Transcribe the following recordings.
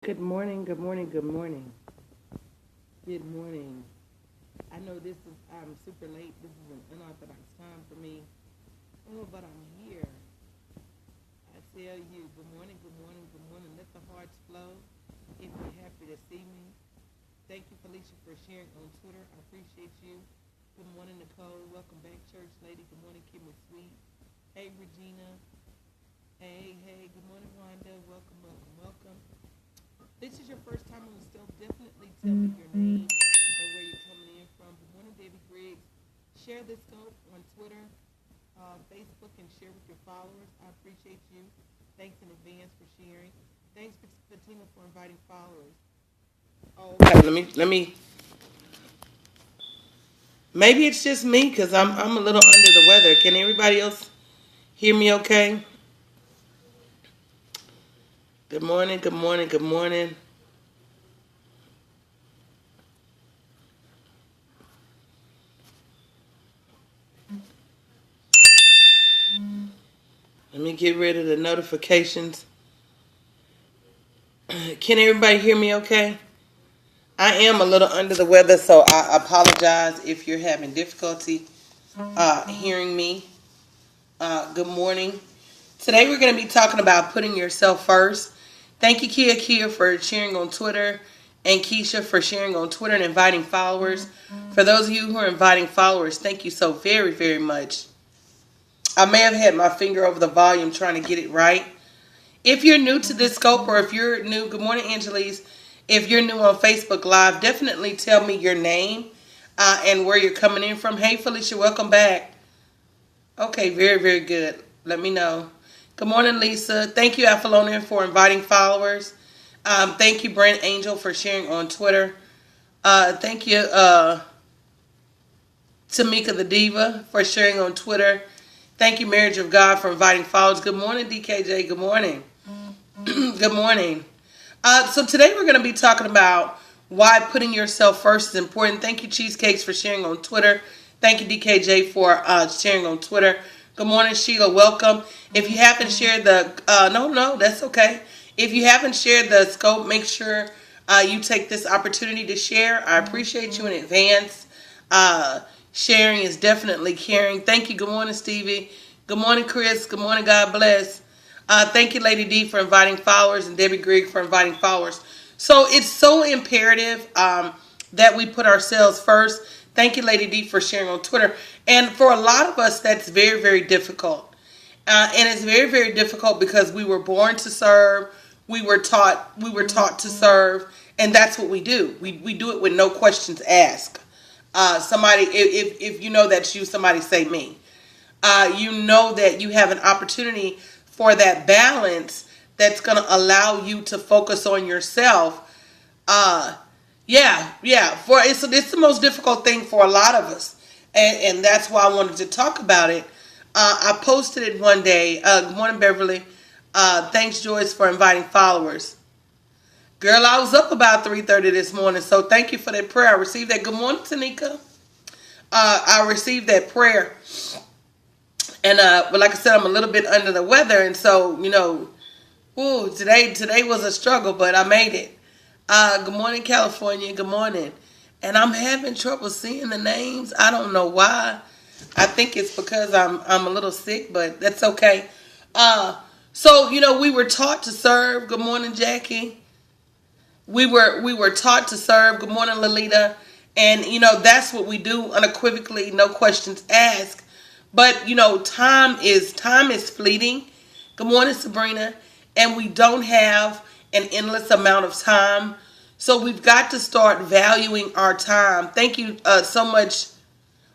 Good morning, good morning, good morning. Good morning. I know this is super late. This is an unorthodox time for me. Oh, but I'm here. I tell you, good morning, good morning, good morning. Let the hearts flow. If you're happy to see me. Thank you, Felicia, for sharing on Twitter. I appreciate you. Good morning, Nicole. Welcome back, church lady. Good morning, Kimmy Sweet. Hey, Regina. Hey. Good morning, Wanda. Welcome, welcome, welcome. This is your first time on the stove, definitely tell me your name and where you're coming in from. Good morning, David Griggs. Share this scope on Twitter, Facebook, and share with your followers. I appreciate you. Thanks in advance for sharing. Thanks, Fatima, for inviting followers. Oh, okay. Let me. Maybe it's just me because I'm a little under the weather. Can everybody else hear me? Okay. Good morning. Good morning. Good morning. Let me get rid of the notifications. Can everybody hear me okay? I am a little under the weather, so I apologize if you're having difficulty hearing me. Good morning. Today we're going to be talking about putting yourself first. Thank you, Kia, for sharing on Twitter, and Keisha for sharing on Twitter and inviting followers. For those of you who are inviting followers, thank you so very, very much. I may have had my finger over the volume trying to get it right. If you're new to this scope, or if you're new, good morning, Angelise. If you're new on Facebook Live, definitely tell me your name and where you're coming in from. Hey, Felicia, welcome back. Okay, very, very good. Let me know. Good morning, Lisa. Thank you, Apollonia, for inviting followers. Thank you, Brent Angel, for sharing on Twitter. Thank you, Tamika the Diva, for sharing on Twitter. Thank you, Marriage of God, for inviting followers. Good morning, DKJ. Good morning. Good morning. So today we're going to be talking about why putting yourself first is important. Thank you, Cheesecakes, for sharing on Twitter. Thank you, DKJ, for sharing on Twitter. Good morning, Sheila. Welcome. If you haven't shared the, no, that's okay. If you haven't shared the scope, make sure you take this opportunity to share. I appreciate you in advance. Sharing is definitely caring. Thank you. Good morning, Stevie. Good morning, Chris. Good morning. God bless. Thank you, Lady D, for inviting followers, and Debbie Grigg for inviting followers. So it's so imperative that we put ourselves first. Thank you, Lady D, for sharing on Twitter. And for a lot of us, that's very, very difficult. And it's very, very difficult because we were born to serve. We were taught to serve, and that's what we do. We do it with no questions asked. Somebody, if you know that's you, somebody say me. You know that you have an opportunity for that balance that's going to allow you to focus on yourself. Yeah. For it's the most difficult thing for a lot of us, and that's why I wanted to talk about it. I posted it one day. Good morning, Beverly. Thanks, Joyce, for inviting followers. Girl, I was up about 3:30 this morning, so thank you for that prayer. I received that. Good morning, Tanika. I received that prayer. And but like I said, I'm a little bit under the weather, and so today was a struggle, but I made it. Good morning, California. Good morning. And I'm having trouble seeing the names. I don't know why. I think it's because I'm a little sick, but that's okay. So we were taught to serve. Good morning, Jackie. We were taught to serve. Good morning, Lolita. And that's what we do unequivocally, no questions asked. But time is fleeting. Good morning, Sabrina. And we don't have an endless amount of time. So we've got to start valuing our time. Thank you so much.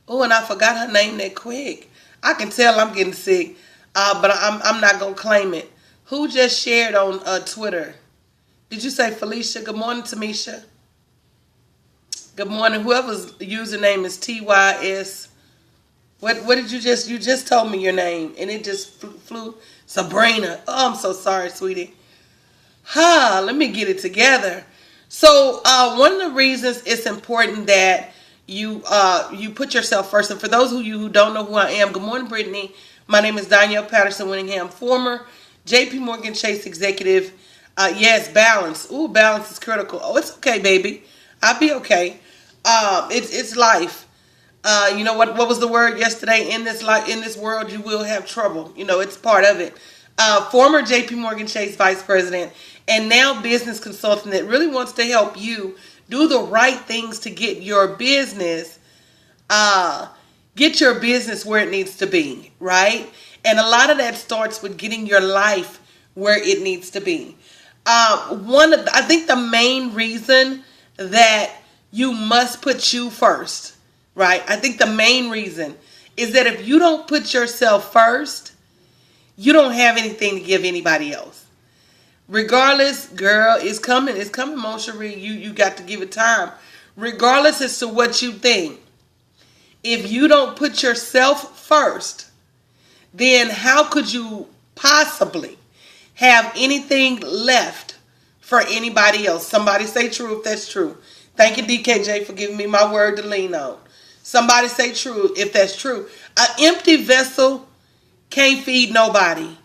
Oh, and I forgot her name that quick. I can tell I'm getting sick, but I'm not gonna claim it. Who just shared on Twitter? Did you say Felicia? Good morning, Tamisha. Good morning. Whoever's username is TYS. What did you just told me your name and it just flew. Sabrina. Oh, I'm so sorry, sweetie. Let me get it together. So one of the reasons it's important that you put yourself first, and for those of you who don't know who I am, good morning, Brittany. My name is Danielle Patterson Winningham, former J.P. Morgan Chase executive. Yes, balance. Ooh, balance is critical. Oh, it's okay, baby. I'll be okay. It's life. You know what? What was the word yesterday? In this life, in this world, you will have trouble. You know, it's part of it. Former J.P. Morgan Chase vice president and now business consultant that really wants to help you do the right things to get your business where it needs to be, right? And a lot of that starts with getting your life where it needs to be. I think the main reason that you must put you first, right? I think the main reason is that if you don't put yourself first, you don't have anything to give anybody else. Regardless, girl, it's coming, Mon Cherie. You got to give it time. Regardless as to what you think, if you don't put yourself first, then how could you possibly have anything left for anybody else? Somebody say true if that's true. Thank you, DKJ, for giving me my word to lean on. Somebody say true if that's true. An empty vessel can't feed nobody.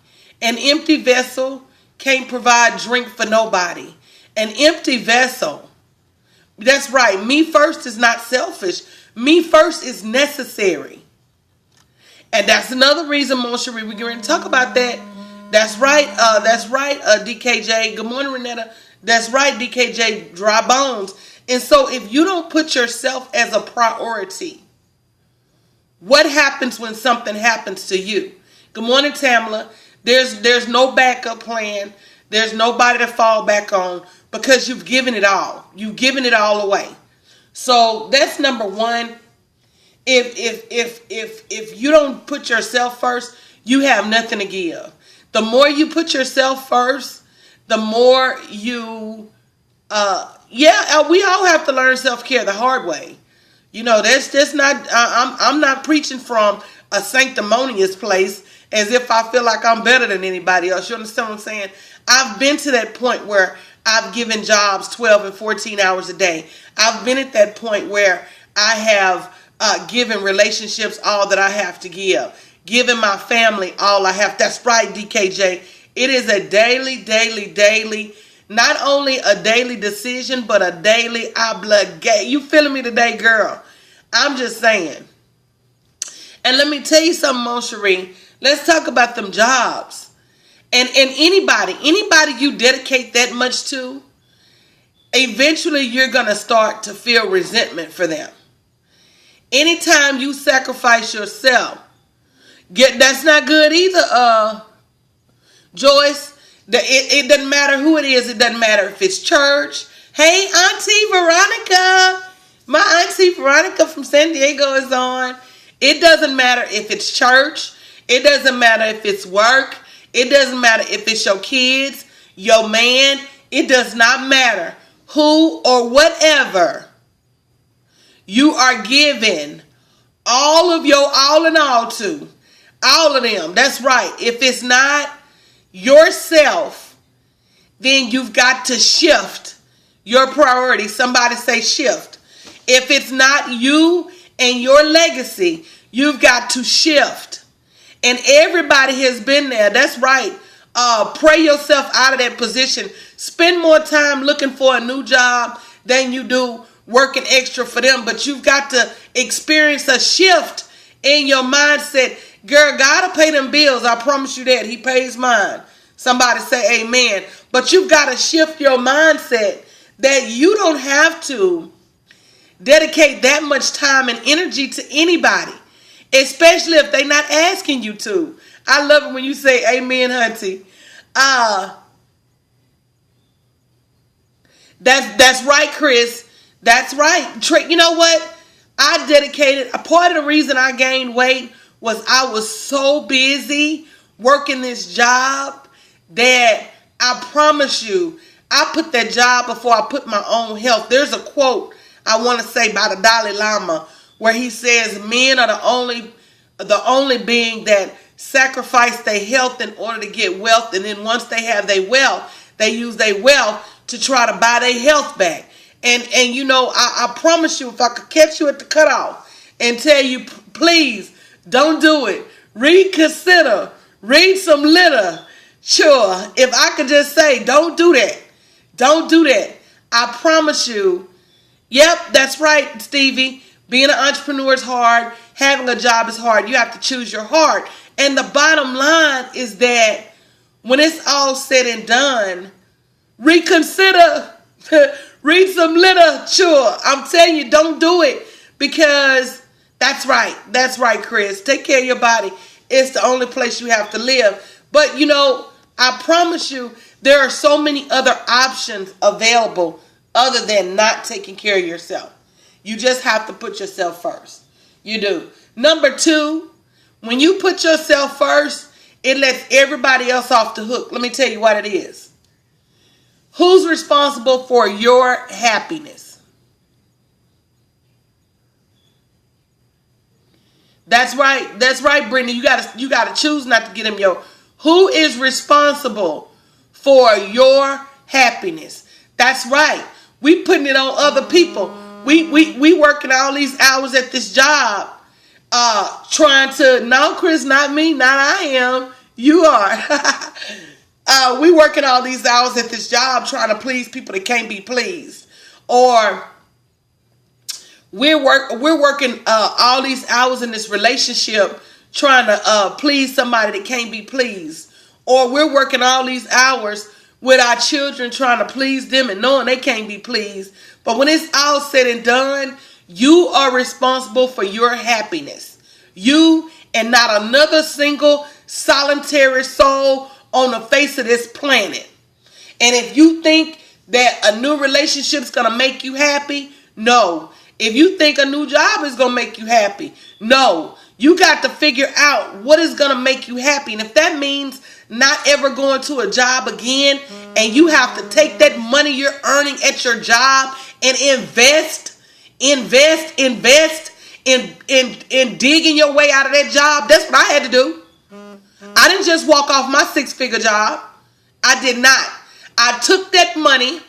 An empty vessel can't provide drink for nobody. An empty vessel, that's right, me first is not selfish. Me first is necessary. And that's another reason, Mon Cherie, we're going to talk about that. That's right, DKJ. Good morning, Renetta. That's right, DKJ, dry bones. And so if you don't put yourself as a priority, what happens when something happens to you? Good morning, Tamla. There's no backup plan. There's nobody to fall back on because you've given it all. You've given it all away. So that's number one. If you don't put yourself first, you have nothing to give. The more you put yourself first, the more you, we all have to learn self-care the hard way. You know, that's just not, I'm not preaching from a sanctimonious place as if I feel like I'm better than anybody else. You understand what I'm saying? I've been to that point where I've given jobs 12 and 14 hours a day. I've been at that point where I have given relationships all that I have to give. Giving my family all I have. That's right, DKJ. It is a daily, not only a daily decision, but a daily obligation. You feeling me today, girl? I'm just saying. And let me tell you something, Mon Cherie. Let's talk about them jobs. And anybody you dedicate that much to, eventually you're going to start to feel resentment for them. Anytime you sacrifice yourself, that's not good either, Joyce. It doesn't matter who it is. It doesn't matter if it's church. Hey, Auntie Veronica. My Auntie Veronica from San Diego is on. It doesn't matter if it's church. It doesn't matter if it's work. It doesn't matter if it's your kids, your man. It does not matter who or whatever you are giving all of your all in all to. All of them. That's right. If it's not yourself, then you've got to shift your priority. Somebody say shift. If it's not you and your legacy, you've got to shift. And everybody has been there. That's right. Pray yourself out of that position. Spend more time looking for a new job than you do working extra for them. But you've got to experience a shift in your mindset. Girl, God will pay them bills. I promise you that. He pays mine. Somebody say amen. But you've got to shift your mindset that you don't have to dedicate that much time and energy to anybody, especially if they're not asking you to. I love it when you say amen, hunty. That's right, Chris. That's right. You know what? I dedicated, a part of the reason I gained weight was I was so busy working this job that I promise you, I put that job before I put my own health. There's a quote I want to say by the Dalai Lama where he says men are the only being that sacrifice their health in order to get wealth, and then once they have their wealth, they use their wealth to try to buy their health back. And you know, I promise you, if I could catch you at the cutoff and tell you, please don't do it. Reconsider. Read some litter. Sure, if I could just say, don't do that. Don't do that. I promise you. Yep, that's right, Stevie. Being an entrepreneur is hard. Having a job is hard. You have to choose your heart. And the bottom line is that when it's all said and done, reconsider. Read some literature. I'm telling you, don't do it. Because that's right. That's right, Chris. Take care of your body. It's the only place you have to live. But, I promise you, there are so many other options available other than not taking care of yourself. You just have to put yourself first. You do. Number 2, when you put yourself first, it lets everybody else off the hook. Let me tell you what it is. Who's responsible for your happiness? That's right. That's right, Brittany. You gotta choose not to get him Who is responsible for your happiness? That's right. We putting it on other people. We working all these hours at this job, trying to. No, Chris, not me. Not I am. You are. We working all these hours at this job trying to please people that can't be pleased, or we're working all these hours in this relationship trying to please somebody that can't be pleased, or we're working all these hours with our children trying to please them and knowing they can't be pleased. But when it's all said and done, you are responsible for your happiness. You and not another single solitary soul on the face of this planet. And if you think that a new relationship is going to make you happy, no. If you think a new job is going to make you happy, no. You got to figure out what is going to make you happy. And if that means not ever going to a job again, and you have to take that money you're earning at your job and invest in digging your way out of that job, that's what I had to do. I didn't just walk off my 6-figure job. I did not. I took that money.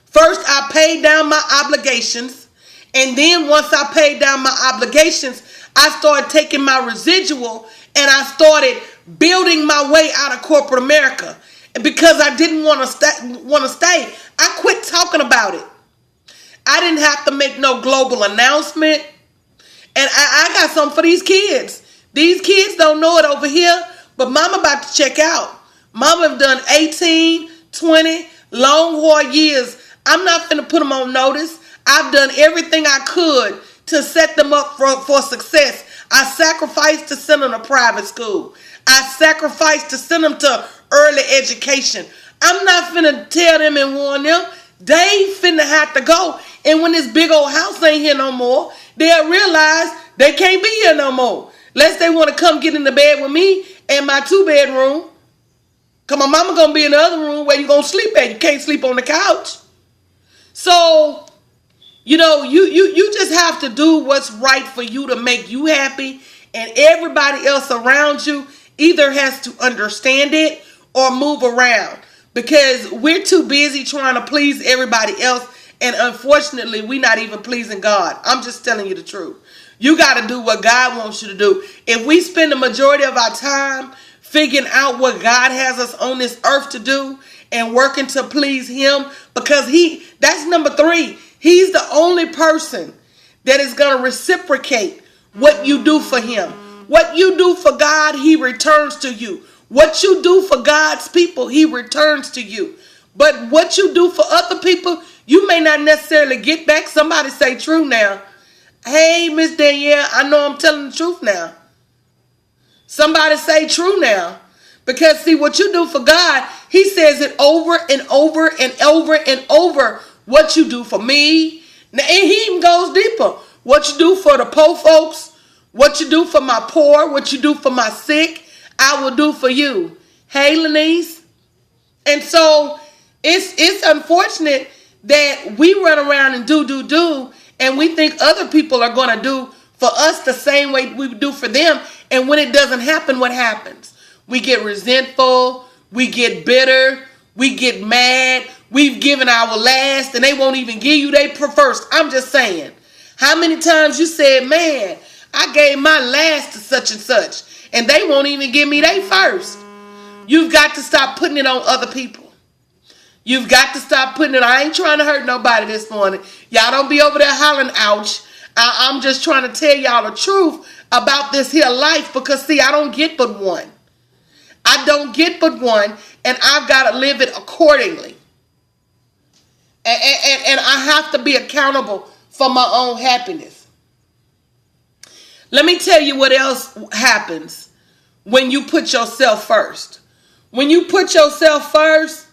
First, I paid down my obligations. And then once I paid down my obligations, I started taking my residual and I started building my way out of corporate America. And because I didn't want to stay, I quit talking about it. I didn't have to make no global announcement. And I got something for these kids. These kids don't know it over here, but mama about to check out. Mama have done 18, 20, long hard years. I'm not finna put them on notice. I've done everything I could to set them up for success. I sacrificed to send them to private school. I sacrificed to send them to early education. I'm not finna tell them and warn them. They finna have to go. And when this big old house ain't here no more, they'll realize they can't be here no more. Unless they want to come get in the bed with me and my 2-bedroom. Cause my mama gonna be in the other room where you gonna sleep at. You can't sleep on the couch. So, you just have to do what's right for you to make you happy. And everybody else around you either has to understand it or move around. Because we're too busy trying to please everybody else. And unfortunately, we're not even pleasing God. I'm just telling you the truth. You got to do what God wants you to do. If we spend the majority of our time figuring out what God has us on this earth to do and working to please Him, because that's number 3. He's the only person that is going to reciprocate what you do for Him. What you do for God, He returns to you. What you do for God's people, He returns to you. But what you do for other people, you may not necessarily get back. Somebody say true now. Hey, Miss Danielle, I know I'm telling the truth now. Somebody say true now. Because see, what you do for God, He says it over and over and over and over. What you do for me. And He even goes deeper. What you do for the poor folks. What you do for my poor. What you do for my sick. I will do for you. Hey, Lenise. And so it's unfortunate that we run around and do, and we think other people are going to do for us the same way we do for them. And when it doesn't happen, what happens? We get resentful. We get bitter. We get mad. We've given our last, and they won't even give you their first. I'm just saying. How many times you said, man, I gave my last to such and such, and they won't even give me their first. You've got to stop putting it on other people. You've got to stop putting it. I ain't trying to hurt nobody this morning. Y'all don't be over there hollering, ouch. I'm just trying to tell y'all the truth about this here life, because see, I don't get but one. I don't get but one, and I've got to live it accordingly. And I have to be accountable for my own happiness. Let me tell you what else happens when you put yourself first. When you put yourself first,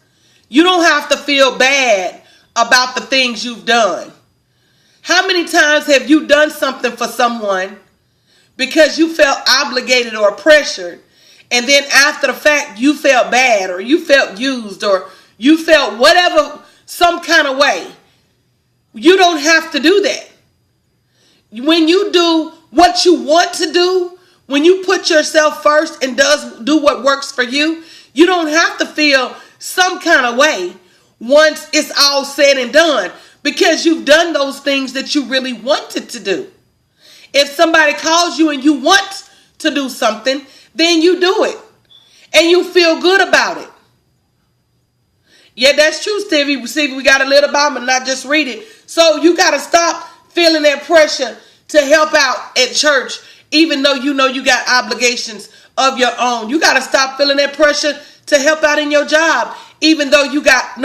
you don't have to feel bad about the things you've done. How many times have you done something for someone because you felt obligated or pressured, and then after the fact you felt bad, or you felt used, or you felt whatever, some kind of way? You don't have to do that. When you do what you want to do, when you put yourself first and do what works for you, you don't have to feel some kind of way once it's all said and done, because you've done those things that you really wanted to do. If somebody calls you and you want to do something, then you do it. And you feel good about it. Yeah, that's true, Stevie. See, we got to live the Bible and not just read it. So you got to stop feeling that pressure to help out at church, even though you know you got obligations of your own. You got to stop feeling that pressure to help out in your job, even though you got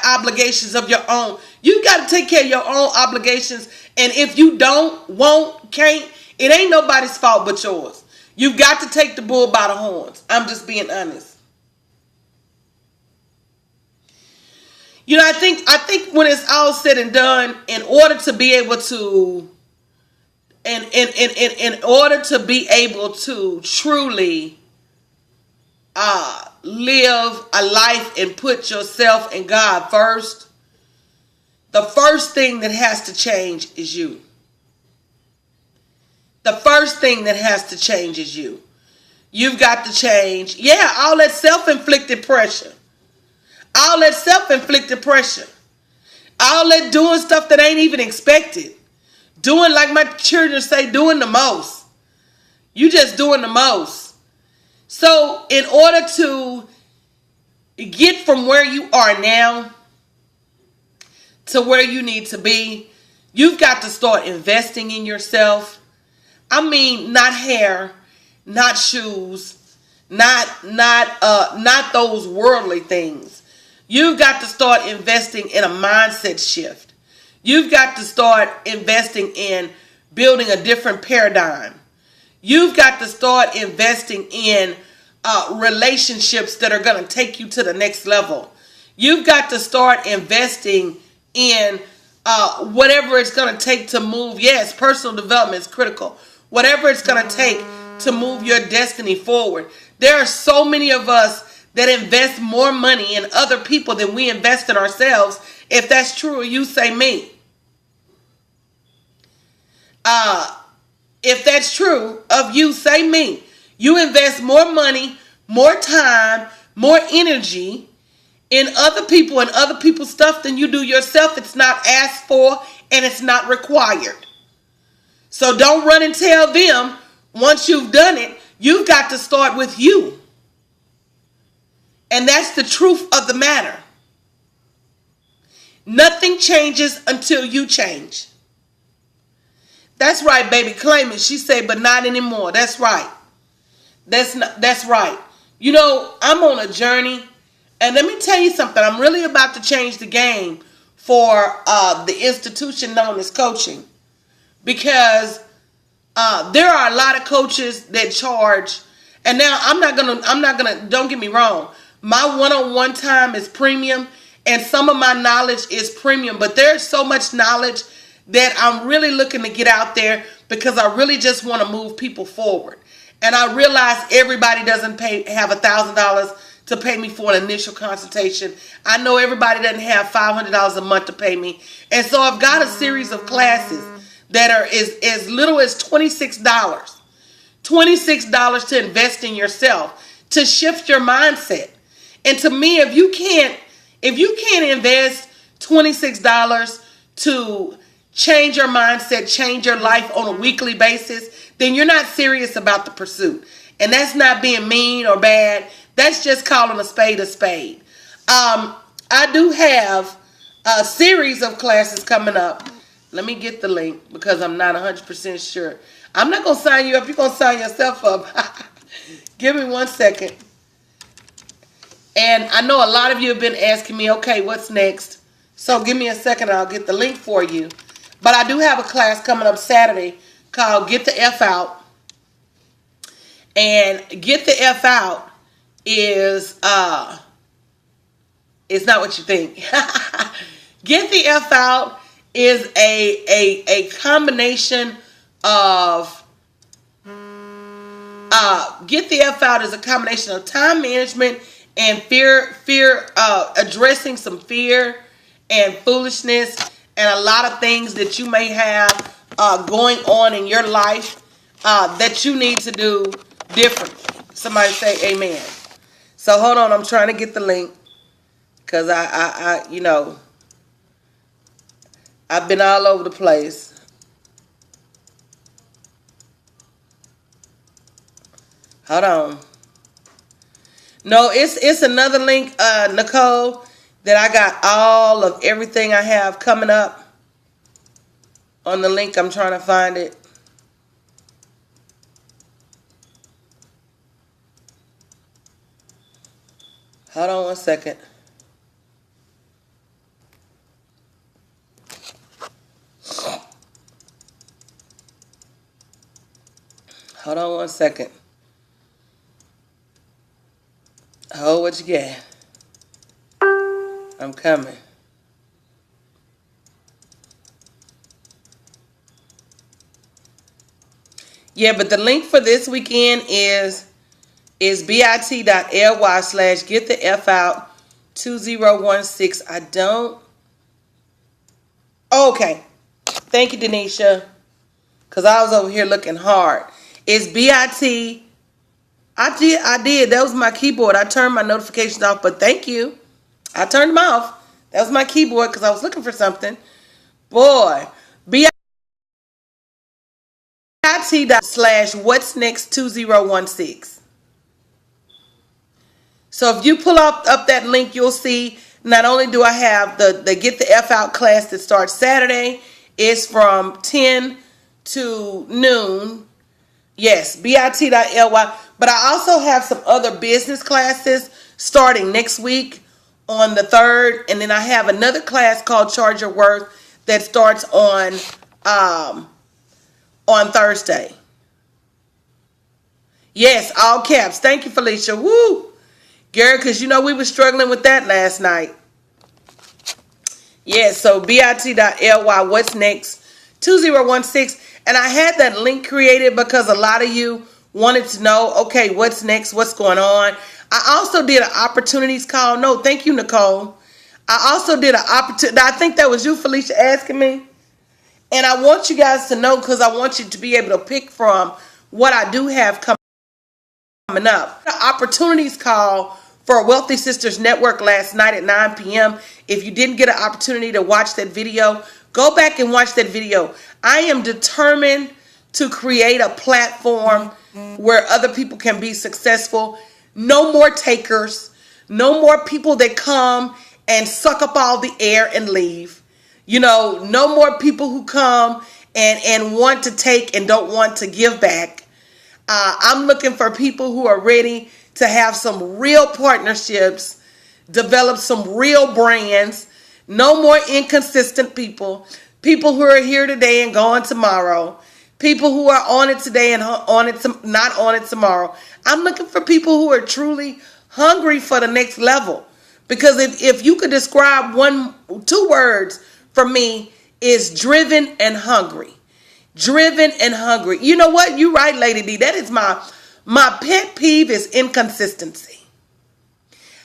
obligations of your own. You got to take care of your own obligations. And if you don't, won't, can't, it ain't nobody's fault but yours. You've got to take the bull by the horns. I'm just being honest. You know, I think when it's all said and done, in order to be able to, in order to be able to truly live a life and put yourself and God first, the first thing that has to change is you. The first thing that has to change is you. You've got to change. Yeah, all that self-inflicted pressure. All that self-inflicted pressure. All that doing stuff that ain't even expected. Doing, like my children say, doing the most. You just doing the most. So in order to get from where you are now to where you need to be, you've got to start investing in yourself. I mean, not hair, not shoes, not those worldly things. You've got to start investing in a mindset shift. You've got to start investing in building a different paradigm. You've got to start investing in relationships that are going to take you to the next level. You've got to start investing in whatever it's going to take to move. Yes, personal development is critical. Whatever it's going to take to move your destiny forward. There are so many of us that invest more money in other people than we invest in ourselves. If that's true, you say me. If that's true of you, say me. You invest more money, more time, more energy in other people and other people's stuff than you do yourself. It's not asked for and it's not required. So don't run and tell them once you've done it. You've got to start with you. And that's the truth of the matter. Nothing changes until you change. That's right, baby. Claim it. She said, but not anymore. That's right. That's right. You know, I'm on a journey. And let me tell you something. I'm really about to change the game for the institution known as coaching. Because there are a lot of coaches that charge. And now I'm not gonna, don't get me wrong. My one-on-one time is premium. And some of my knowledge is premium. But there's so much knowledge that I'm really looking to get out there because I really just want to move people forward. And I realize everybody doesn't have $1,000 to pay me for an initial consultation. I know everybody doesn't have $500 a month to pay me. And so I've got a series of classes that are as little as $26. $26 to invest in yourself, to shift your mindset. And to me, if you can't invest $26 to change your mindset, change your life on a weekly basis, then you're not serious about the pursuit. And that's not being mean or bad. That's just calling a spade a spade. I do have a series of classes coming up. Let me get the link because I'm not 100% sure. I'm not going to sign you up. You're going to sign yourself up. Give me 1 second. And I know a lot of you have been asking me, okay, what's next? So give me a second and I'll get the link for you. But I do have a class coming up Saturday called Get the F Out. And Get the F Out is it's not what you think. Get the F Out is a combination of Get the F Out is a combination of time management and fear addressing some fear and foolishness and a lot of things that you may have going on in your life that you need to do differently. Somebody say amen. So hold on, I'm trying to get the link because I you know, I've been all over the place. Hold on. No, it's another link, Nicole, that I got all of everything I have coming up on the link. I'm trying to find it. Hold on 1 second. Hold on 1 second. Hold what you got. I'm coming. Yeah, but the link for this weekend is bit.ly/getthefout2016. I don't. Okay. Thank you, Denisha. Because I was over here looking hard. It's bit. I did. That was my keyboard. I turned my notifications off, but thank you. I turned them off. That was my keyboard because I was looking for something. Boy. bit.ly/what's-next2016. So if you pull up that link, you'll see not only do I have the Get the F Out class that starts Saturday. It's from 10 to noon. Yes, bit.ly. But I also have some other business classes starting next week on the 3rd. And then I have another class called Charge Your Worth that starts on Thursday. Yes, all caps. Thank you, Felicia. Woo! Gary, because you know we were struggling with that last night. Yes, so bit.ly, what's next? 2016. And I had that link created because a lot of you wanted to know, okay, what's next? What's going on? I also did an opportunities call. No, thank you, Nicole. I also did an opportunity. I think that was you, Felicia, asking me. And I want you guys to know because I want you to be able to pick from what I do have coming up. The opportunities call for Wealthy Sisters Network last night at 9 p.m. If you didn't get an opportunity to watch that video, go back and watch that video. I am determined to create a platform where other people can be successful. No more takers. No more people that come and suck up all the air and leave. You know, no more people who come and want to take and don't want to give back. I'm looking for people who are ready to have some real partnerships, develop some real brands. No more inconsistent people. People who are here today and gone tomorrow. People who are on it today and not on it tomorrow. I'm looking for people who are truly hungry for the next level. Because if you could describe 2 words for me, is driven and hungry. Driven and hungry. You know what? You're right, Lady D. That is my pet peeve is inconsistency.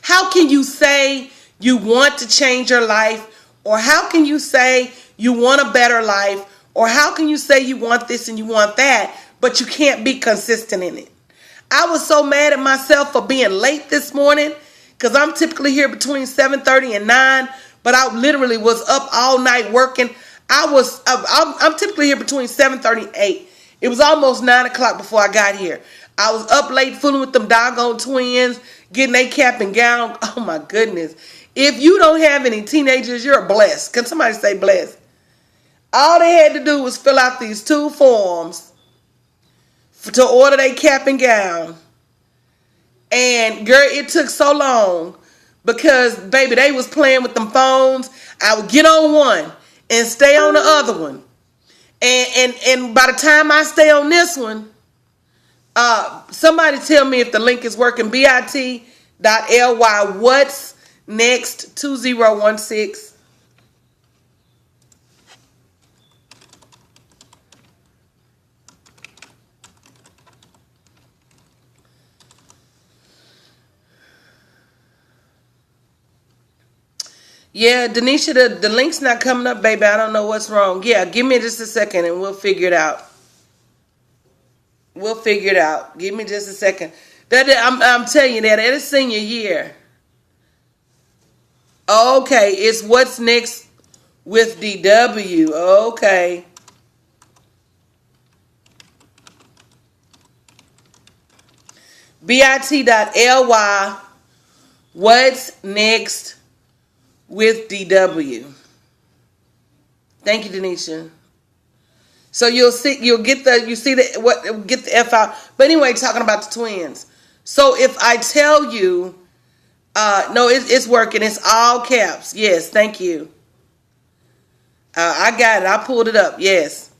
How can you say you want to change your life? Or how can you say you want a better life? Or how can you say you want this and you want that, but you can't be consistent in it? I was so mad at myself for being late this morning because I'm typically here between 7:30 and 9, but I literally was up all night working. I'm typically here between 7:30 and 8. It was almost 9 o'clock before I got here. I was up late fooling with them doggone twins, getting their cap and gown. Oh my goodness. If you don't have any teenagers, you're blessed. Can somebody say blessed? All they had to do was fill out these 2 forms to order their cap and gown. And girl, it took so long because baby, they was playing with them phones. I would get on one and stay on the other one. And by the time I stay on this one, somebody tell me if the link is working. bit.ly what's next 2016. Yeah, Denisha, the link's not coming up, baby. I don't know what's wrong. Yeah, give me just a second and we'll figure it out. We'll figure it out. Give me just a second. I'm telling you that it is senior year. Okay, it's what's next with DW. Okay. bit.ly what's next with DW. Thank you, Denisha. So you'll see get the F out. But anyway, talking about the twins. So if I tell you, no, it's working. It's all caps. Yes, thank you. I got it. I pulled it up. Yes.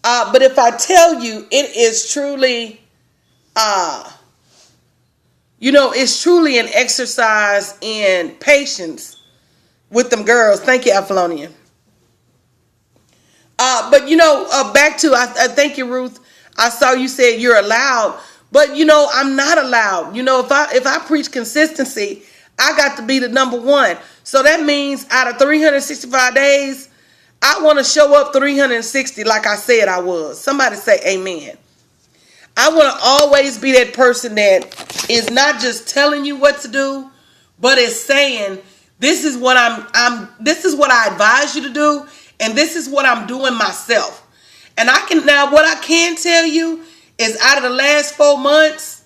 But if I tell you, it is truly, it's truly an exercise in patience with them girls. Thank you, Apollonia. But back to I thank you, Ruth. I saw you said you're allowed, but I'm not allowed. If I preach consistency, I got to be the number one. So that means out of 365 days, I want to show up 360 like I said I was. Somebody say amen. I want to always be that person that is not just telling you what to do, but is saying, this is what this is what I advise you to do, and this is what I'm doing myself. And what I can tell you is out of the last 4 months,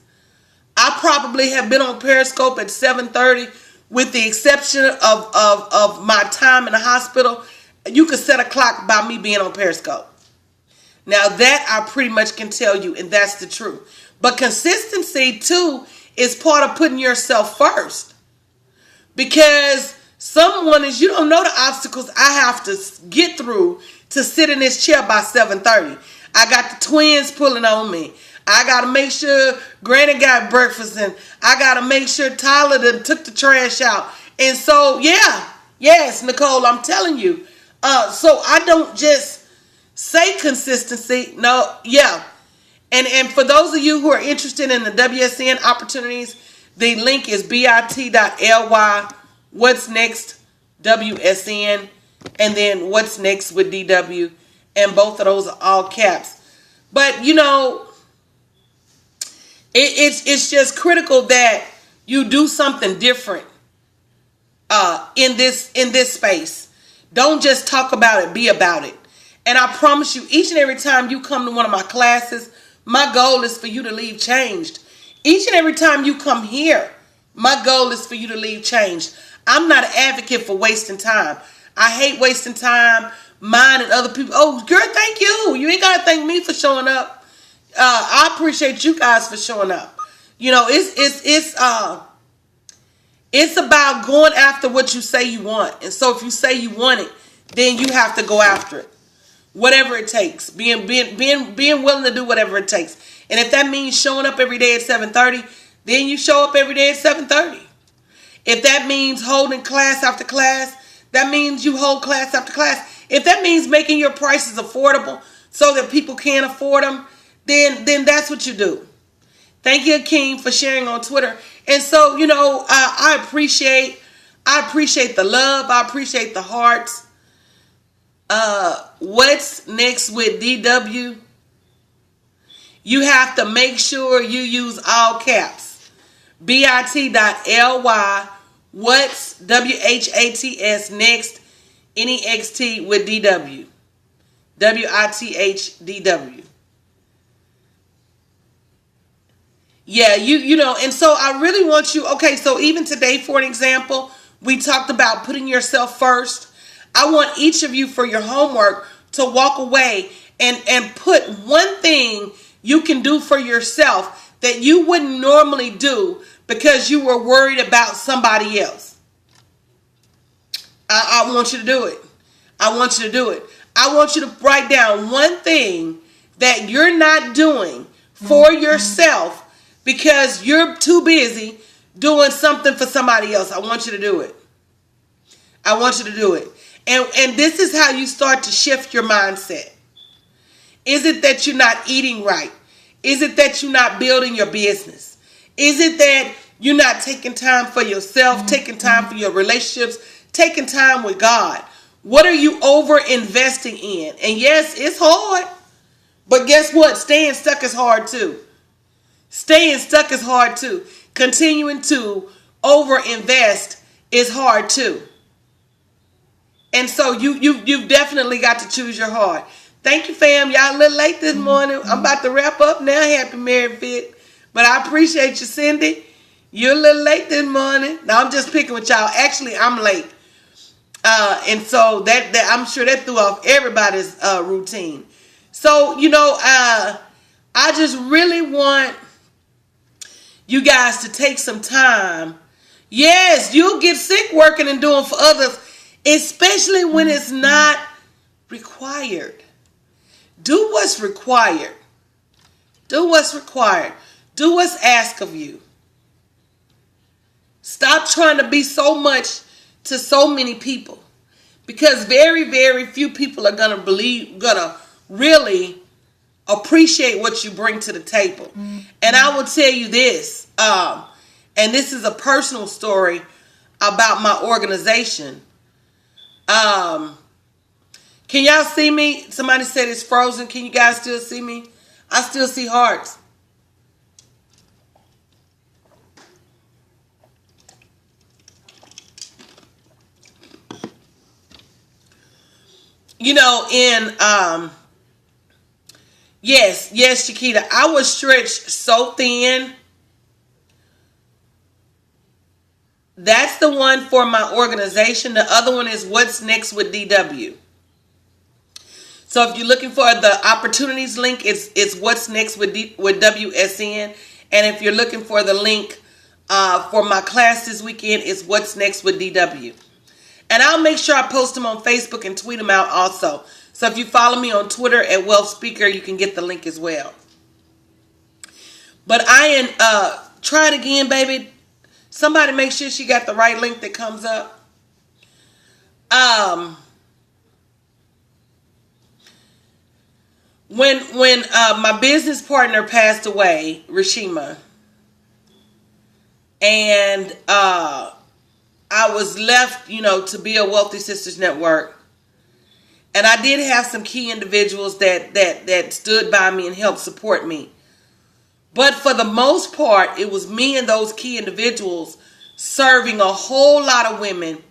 I probably have been on Periscope at 7:30, with the exception of my time in the hospital. You could set a clock by me being on Periscope. Now that I pretty much can tell you, and that's the truth. But consistency too is part of putting yourself first. Because you don't know the obstacles I have to get through to sit in this chair by 7:30. I got the twins pulling on me. I got to make sure Granny got breakfast, and I got to make sure Tyler done took the trash out. And so, yes, Nicole, I'm telling you. So I don't just say consistency. No, yeah. And for those of you who are interested in the WSN opportunities, the link is bit.ly what's next WSN, and then what's next with DW, and both of those are all caps. But it's just critical that you do something different in this space. Don't just talk about it, be about it. And I promise you, each and every time you come to one of my classes, my goal is for you to leave changed. Each and every time you come here, my goal is for you to leave changed. I'm not an advocate for wasting time. I hate wasting time, mine and other people. Oh, girl, thank you. You ain't got to thank me for showing up. I appreciate you guys for showing up. It's about going after what you say you want. And so if you say you want it, then you have to go after it. Whatever it takes. Being willing to do whatever it takes. And if that means showing up every day at 7:30, then you show up every day at 7:30. If that means holding class after class, that means you hold class after class. If that means making your prices affordable so that people can afford them, then that's what you do. Thank you, Akeem, for sharing on Twitter. And so, I appreciate the love. I appreciate the hearts. What's next with DW? You have to make sure you use all caps. bit.ly what's WHATS next NEXT with DW. WITHDW. Yeah, you know, and so I really want you, okay, so even today, for an example, we talked about putting yourself first. I want each of you for your homework to walk away and put one thing you can do for yourself that you wouldn't normally do because you were worried about somebody else. I want you to do it. I want you to do it. I want you to write down one thing that you're not doing for yourself because you're too busy doing something for somebody else. I want you to do it. I want you to do it. And this is how you start to shift your mindset. Is it that you're not eating right? Is it that you're not building your business? Is it that you're not taking time for yourself, taking time for your relationships, taking time with God? What are you over investing in? And yes, it's hard. But guess what? Staying stuck is hard too. Staying stuck is hard too. Continuing to over invest is hard too. And so you've definitely got to choose your heart. Thank you, fam. Y'all a little late this morning. I'm about to wrap up now. Happy Married Fit. But I appreciate you, Cindy. You're a little late this morning. Now, I'm just picking with y'all. Actually, I'm late. And so that I'm sure that threw off everybody's routine. So, you know, I just really want you guys to take some time. Yes, you'll get sick working and doing for others, especially when it's not required. Do what's required. Do what's required. Do what's asked of you. Stop trying to be so much to so many people, because very, very few people are gonna really appreciate what you bring to the table. Mm-hmm. And I will tell you this, and this is a personal story about my organization. Can y'all see me? Somebody said it's frozen. Can you guys still see me? I still see hearts. You know, yes, Chiquita, I was stretched so thin. That's the one for my organization. The other one is What's Next with DW. So if you're looking for the opportunities link, it's What's Next with WSN. And if you're looking for the link for my class this weekend, it's What's Next with DW. And I'll make sure I post them on Facebook and tweet them out also. So if you follow me on Twitter at Wealth Speaker, you can get the link as well. But try it again, baby. Somebody make sure she got the right link that comes up. When my business partner passed away, Rashima, and I was left, you know, to be a Wealthy Sisters Network. And I did have some key individuals that stood by me and helped support me. But for the most part, it was me and those key individuals serving a whole lot of women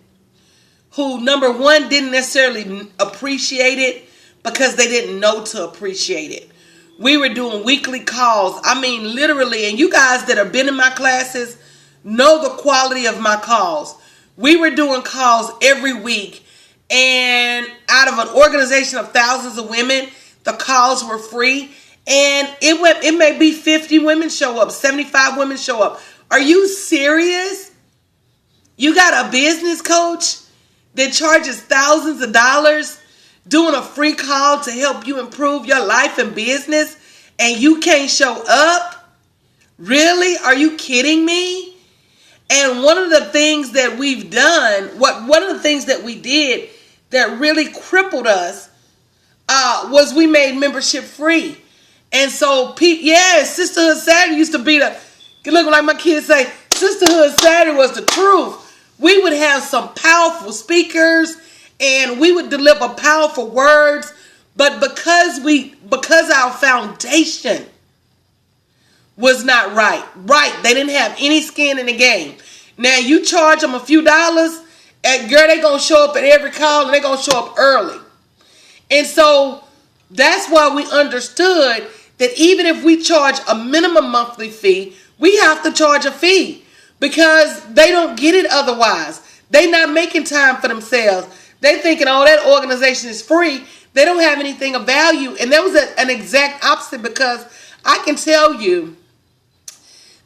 who, number one, didn't necessarily appreciate it because they didn't know to appreciate it. We were doing weekly calls. I mean, literally, and you guys that have been in my classes know the quality of my calls. We were doing calls every week, and out of an organization of thousands of women, the calls were free. And it may be 50 women show up, 75 women show up. Are you serious? You got a business coach that charges thousands of dollars doing a free call to help you improve your life and business, and you can't show up? Really? Are you kidding me? And one of the things that we've done, one of the things that we did that really crippled us was we made membership free. And so, Sisterhood Saturday used to be look like my kids say, Sisterhood Saturday was the truth. We would have some powerful speakers and we would deliver powerful words. But because our foundation was not right, they didn't have any skin in the game. Now you charge them a few dollars, and girl, they gonna show up at every call and they gonna show up early. And so that's why we understood that even if we charge a minimum monthly fee, We have to charge a fee because they don't get it otherwise. They not making time for themselves. They thinking, oh, that organization is free. They don't have anything of value. And that was an exact opposite, because I can tell you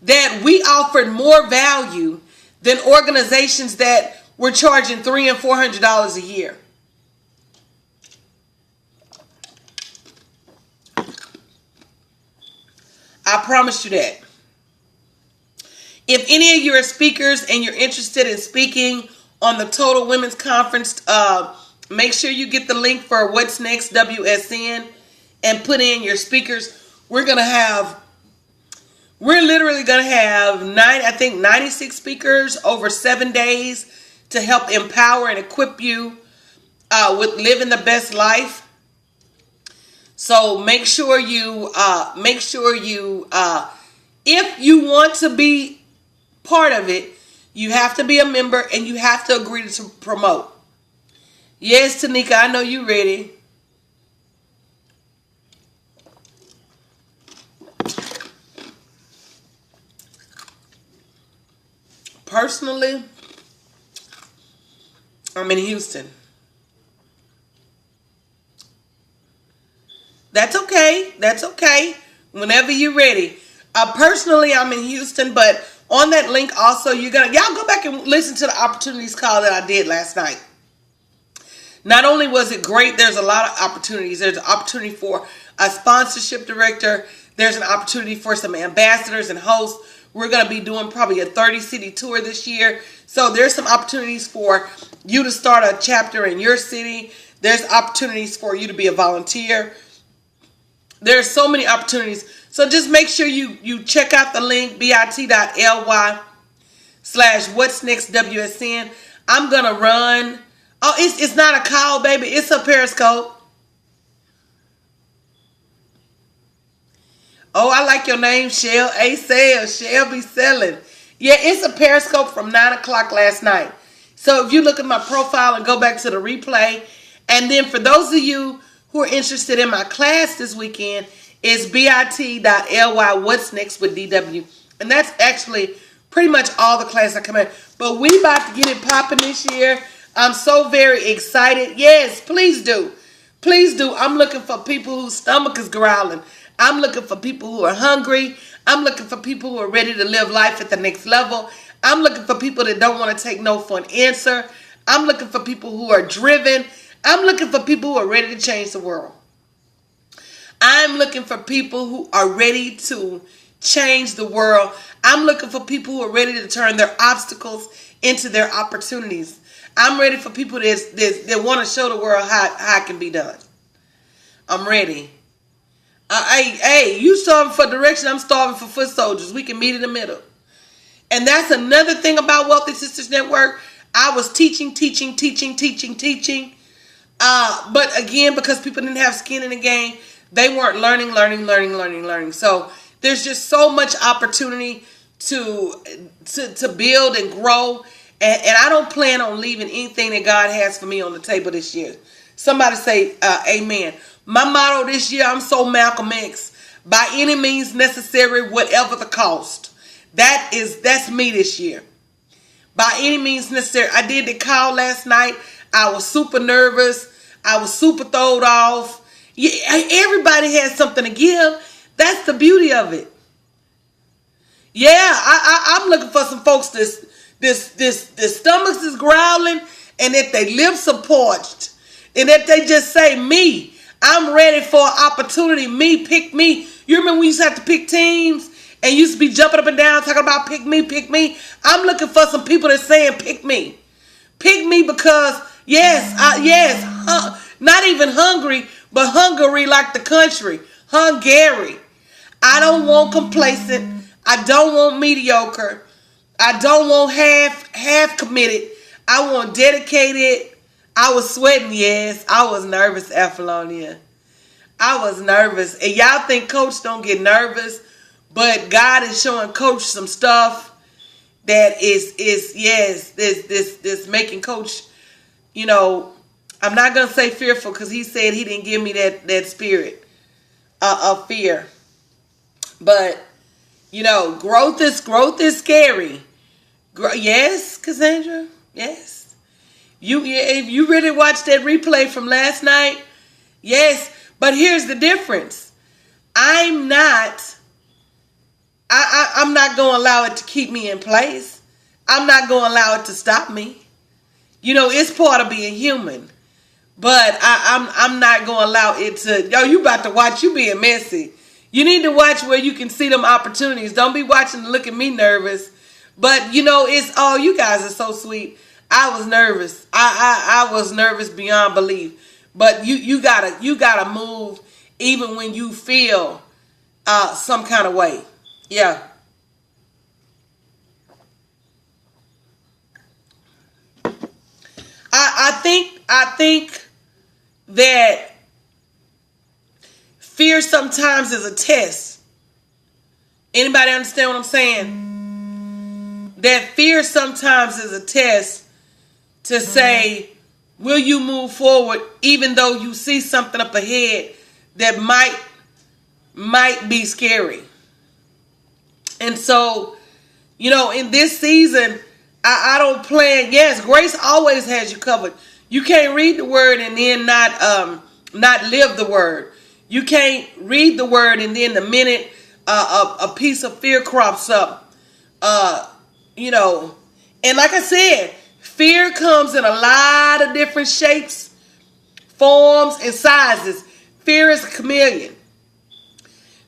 that we offered more value than organizations that were charging $300 and $400 a year. I promise you that. If any of you are speakers and you're interested in speaking on the Total Women's Conference, make sure you get the link for What's Next WSN and put in your speakers. We're literally going to have 96 speakers over 7 days to help empower and equip you with living the best life. So make sure you, if you want to be part of it, you have to be a member and you have to agree to promote. Yes, Tanika, I know you ready. Personally, I'm in Houston. That's okay. That's okay. Whenever you're ready. Personally, I'm in Houston, but on that link also, y'all go back and listen to the opportunities call that I did last night. Not only was it great, there's a lot of opportunities. There's an opportunity for a sponsorship director. There's an opportunity for some ambassadors and hosts. We're going to be doing probably a 30-city tour this year. So there's some opportunities for you to start a chapter in your city. There's opportunities for you to be a volunteer. There's so many opportunities. So just make sure you check out the link, bit.ly/whatsnextwsn. I'm going to run. Oh, it's not a call, baby. It's a Periscope. Oh, I like your name, Shell. Shell be selling. Yeah, it's a Periscope from 9 o'clock last night. So if you look at my profile and go back to the replay, and then for those of you who are interested in my class this weekend, it's bit.ly What's Next with DW. And that's actually pretty much all the classes that come in. But we about to get it popping this year. I'm so very excited. Yes, please do. Please do. I'm looking for people whose stomach is growling. I'm looking for people who are hungry. I'm looking for people who are ready to live life at the next level. I'm looking for people that don't want to take no for an answer. I'm looking for people who are driven. I'm looking for people who are ready to change the world. I'm looking for people who are ready to change the world. I'm looking for people who are ready to turn their obstacles into their opportunities. I'm ready for people that want to show the world how it can be done. I'm ready. Hey, you starving for direction, I'm starving for foot soldiers. We can meet in the middle. And that's another thing about Wealthy Sistas Network. I was teaching. But again, because people didn't have skin in the game, they weren't learning. So there's just so much opportunity to build and grow. And I don't plan on leaving anything that God has for me on the table this year. Somebody say amen. My motto this year, I'm so Malcolm X. By any means necessary, whatever the cost. That's me this year. By any means necessary. I did the call last night. I was super nervous. I was super throwed off. Yeah, everybody has something to give. That's the beauty of it. Yeah, I'm looking for some folks their stomachs is growling and that their lips are parched. And that they just say, me, I'm ready for an opportunity. Me, pick me. You remember we used to have to pick teams and used to be jumping up and down talking about pick me, pick me. I'm looking for some people that's saying pick me. Pick me because, not even hungry, but Hungary like the country. Hungary. I don't want complacent. I don't want mediocre. I don't want half committed. I want dedicated. I was sweating, yes. I was nervous, Apollonia. I was nervous. And y'all think Coach don't get nervous, but God is showing Coach some stuff that is this making Coach, I'm not going to say fearful because he said he didn't give me that spirit of fear. But You know, growth is scary. Yes, Cassandra. Yes. If you really watched that replay from last night, yes. But here's the difference. I'm not going to allow it to keep me in place. I'm not going to allow it to stop me. You know, it's part of being human. But I'm not going to allow it to, you about to watch you being messy. You need to watch where you can see them opportunities. Don't be watching and look at me nervous. But, you know, you guys are so sweet. I was nervous. I was nervous beyond belief. But you gotta move even when you feel some kind of way. Yeah. I think that fear sometimes is a test. Anybody understand what I'm saying? That fear sometimes is a test to say, will you move forward even though you see something up ahead that might be scary? And so, you know, in this season, I don't plan. Yes, grace always has you covered. You can't read the word and then not live the word. You can't read the word and then the minute a piece of fear crops up, you know. And like I said, fear comes in a lot of different shapes, forms, and sizes. Fear is a chameleon.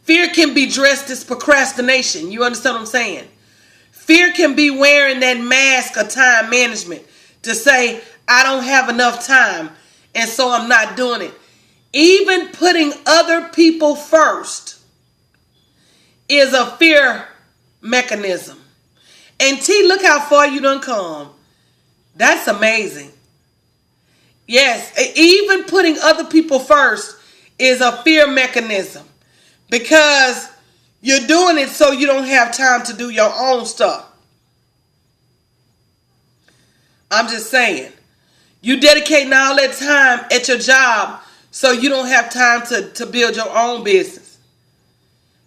Fear can be dressed as procrastination. You understand what I'm saying? Fear can be wearing that mask of time management to say, I don't have enough time, and so I'm not doing it. Even putting other people first is a fear mechanism. And T, look how far you done come. That's amazing. Yes, even putting other people first is a fear mechanism. Because you're doing it so you don't have time to do your own stuff. I'm just saying. You dedicating all that time at your job so you don't have time to build your own business.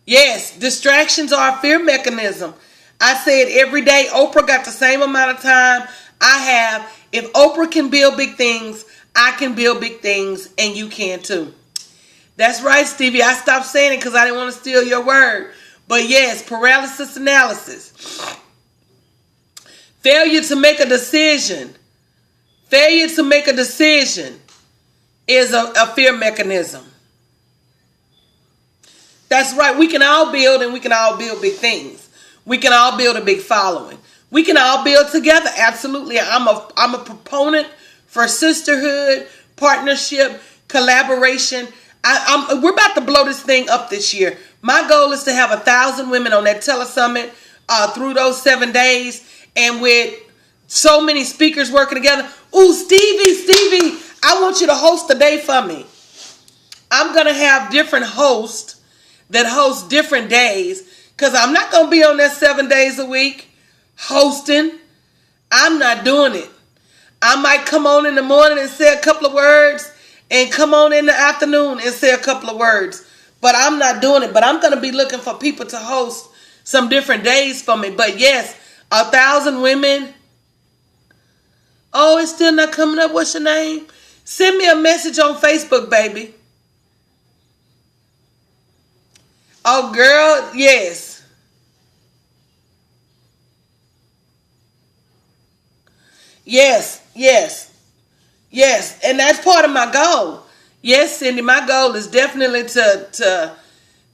Yes, distractions are a fear mechanism. I said every day, Oprah got the same amount of time I have. If Oprah can build big things, I can build big things, and you can too. That's right, Stevie. I stopped saying it because I didn't want to steal your word. But yes, paralysis analysis. Failure to make a decision. Failure to make a decision is a fear mechanism. That's right. We can all build, and we can all build big things. We can all build a big following. We can all build together. Absolutely. I'm a proponent for sisterhood, partnership, collaboration. We're about to blow this thing up this year. My goal is to have 1,000 women on that telesummit through those 7 days, and with so many speakers working together. Ooh, Stevie, I want you to host the day for me. I'm going to have different hosts that host different days, because I'm not going to be on there 7 days a week hosting. I'm not doing it. I might come on in the morning and say a couple of words, and come on in the afternoon and say a couple of words. But I'm not doing it. But I'm going to be looking for people to host some different days for me. But yes, 1,000 women. Oh, it's still not coming up. What's your name? Send me a message on Facebook, baby. Oh, girl, yes. Yes, and that's part of my goal. Yes, Cindy, my goal is definitely to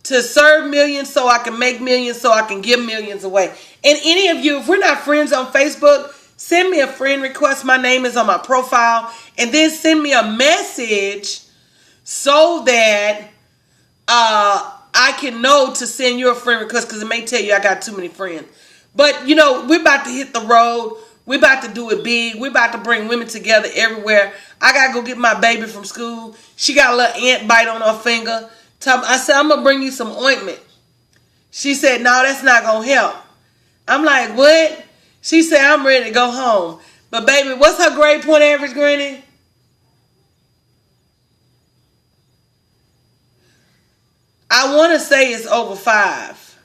serve millions so I can make millions, so I can give millions away. And any of you, if we're not friends on Facebook, send me a friend request. My name is on my profile. And then send me a message so that I can know to send you a friend request, because it may tell you I got too many friends. But, you know, we're about to hit the road. We're about to do it big. We're about to bring women together everywhere. I got to go get my baby from school. She got a little ant bite on her finger. I said, I'm going to bring you some ointment. She said, no, that's not going to help. I'm like, what? She said, I'm ready to go home. But, baby, what's her grade point average, Granny? I want to say it's over 5.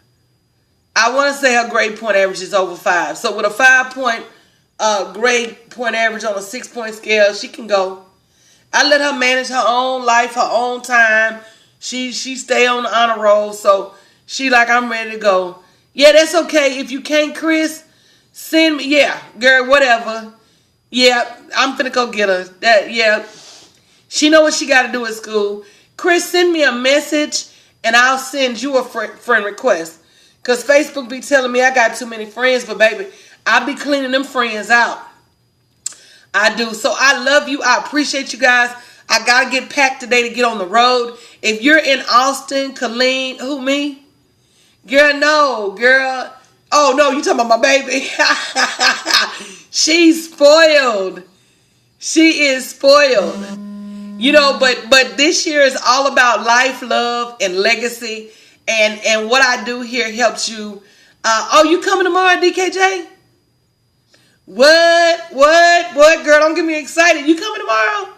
I want to say her grade point average is over 5. So with a 5-point grade point average on a 6-point scale, she can go. I let her manage her own life, her own time. She stay on the honor roll, so she like, I'm ready to go. Yeah, that's okay. If you can't, Chris, send me. Yeah, girl, whatever. Yeah, I'm finna go get her. Yeah, she know what she got to do at school. Chris, send me a message, and I'll send you a friend request. Because Facebook be telling me I got too many friends, but baby, I be cleaning them friends out. I do. So I love you. I appreciate you guys. I got to get packed today to get on the road. If you're in Austin, Colleen, who, me? Girl, no, girl. Oh, no, you talking about my baby. She's spoiled. She is spoiled. You know, but this year is all about life, love, and legacy. And what I do here helps you. Oh, you coming tomorrow, DKJ? What, girl? Don't get me excited. You coming tomorrow?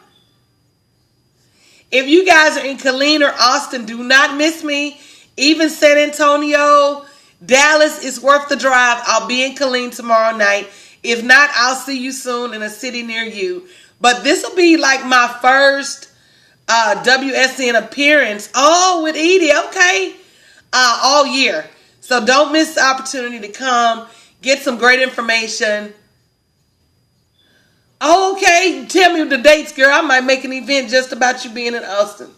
If you guys are in Killeen or Austin, do not miss me. Even San Antonio, Dallas is worth the drive. I'll be in Killeen tomorrow night. If not, I'll see you soon in a city near you. But this will be like my first WSN appearance. Oh, with Edie. Okay. All year. So don't miss the opportunity to come. Get some great information. Okay, tell me the dates, girl. I might make an event just about you being in Austin.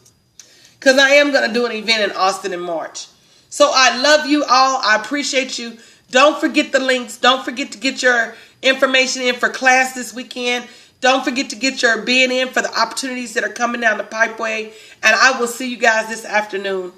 Because I am going to do an event in Austin in March. So I love you all. I appreciate you. Don't forget the links. Don't forget to get your information in for class this weekend. Don't forget to get your bid in for the opportunities that are coming down the pipeway. And I will see you guys this afternoon.